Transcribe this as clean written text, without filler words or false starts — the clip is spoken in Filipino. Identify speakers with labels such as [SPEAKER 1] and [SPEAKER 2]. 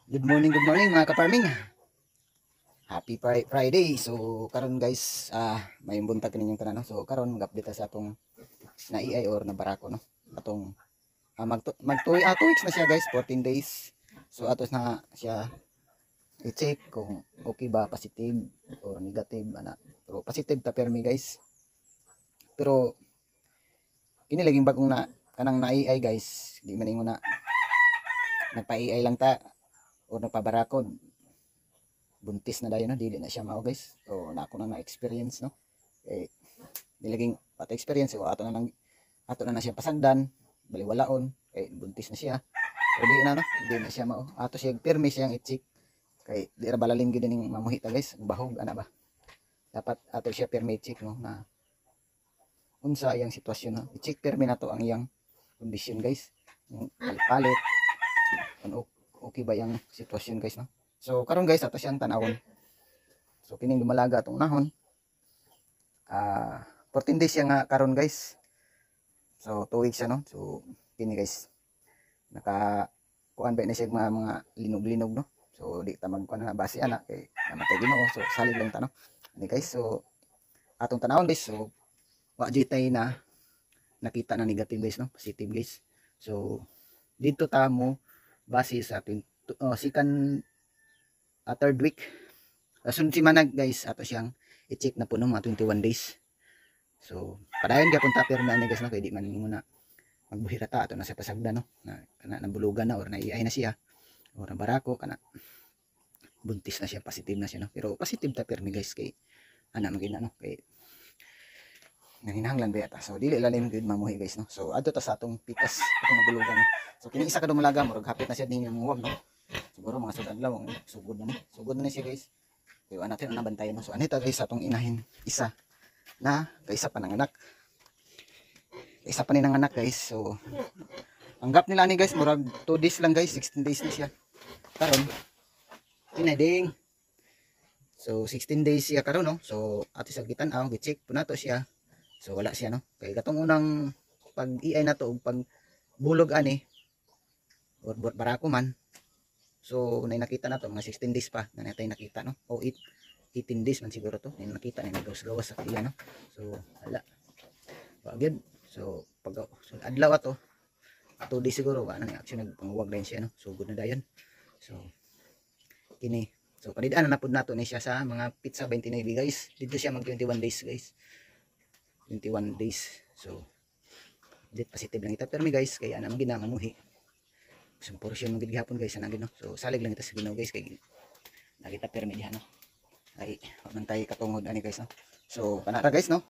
[SPEAKER 1] Good morning mga ka-farming. Happy Friday. So karon guys, may buntag kaninyong tanan no. So karon mag-update sa atong na EI or na barako no. Atong mag 2 weeks na siya guys, 14 days. So atos na siya i-check kung okay ba, positive or negative ana. Pero positive ta permi guys. Pero kini laging bagong na kanang na EI guys. Di man ingon na nagpa-EI lang ta o nagpabarakod, buntis na dayon no, dili na siya mao guys. So na ako na experience no, nilaging pati experience so ato na siya pasagdan baliwalaon kay buntis na siya. So di na no, di na siya mao, ato siya permi siyang i-check kay di ra balaling gyud ning mamuhita guys, bahog ana ba, dapat ato siya permi i-check no na unsa iyang sitwasyon no, i-check permi nato ang iyang kondisyon guys, yung palit kung okay ba yung sitwasyon guys no. So karon guys ato siyang tanawon. So kining lumalaga atong nahon, 14 days siya nga karon guys. So 2 weeks siya no. So kini guys naka kuan ba na siya mga linog-linog no. So di ta magkuan na base ana kay namatay Ginoo. So salig lang ta no. Ani guys, so atong tanawon guys, so wa tay na nakita na negative guys no, positive guys. So dito ta mo base sa second third week. Sunod si manag guys ato siyang i-check na po no mga 21 days. So padayon gyapon ta pero na ni guys no, kay di man muna magbuhira ta ato na sa pasagda no, na kana nabulugan na or naiay na siya or barako kana buntis na siya, positive na siya no. Pero positive ta permi guys kay ana magina no, kay nanginahanglan ba ta. So dili lalim gud mamuhi guys no. So adto ta sa atong pikas atong nabulugan no. So kini isa ka dumalaga murag hapit na siya din yung muwag no. Siguro mga sud adlaw sugod na ni. Sugod na ni siya guys. Kaya natin ang nabantayan no. So anita guys atong inahin isa na kaisa pa ng anak. Kaisa pa ni ng anak guys. So ang gap nila ni guys murag 2 days lang guys, 16 days na siya. Karon inading. So 16 days siya karon no. So ato sa gitan-aw gi-check po nato siya. So wala siya no. Kay katong unang pag-EI nato ug pag bulog ani or barako man. So nakita na to mga 16 days pa na natay nakita no, o 18 days man siguro to na nakita na nagawas-gawas sa iya no. So wala pagid. So pag adlaw ato 2 days siguro wala na action nagpanguwag din siya no. So good na dayon. So kini so panidaan na pud nato ni siya sa mga pizza 29 guys. Dito siya mag 21 days guys, 21 days. So dit positive lang ita permi guys kay ana magina mamuhi. Isang portion ng gihapon guys ana no. So salig lang ita sa Ginoo guys kay nakita permi diha no. Ay man tay katungod ani guys no. So panara guys no.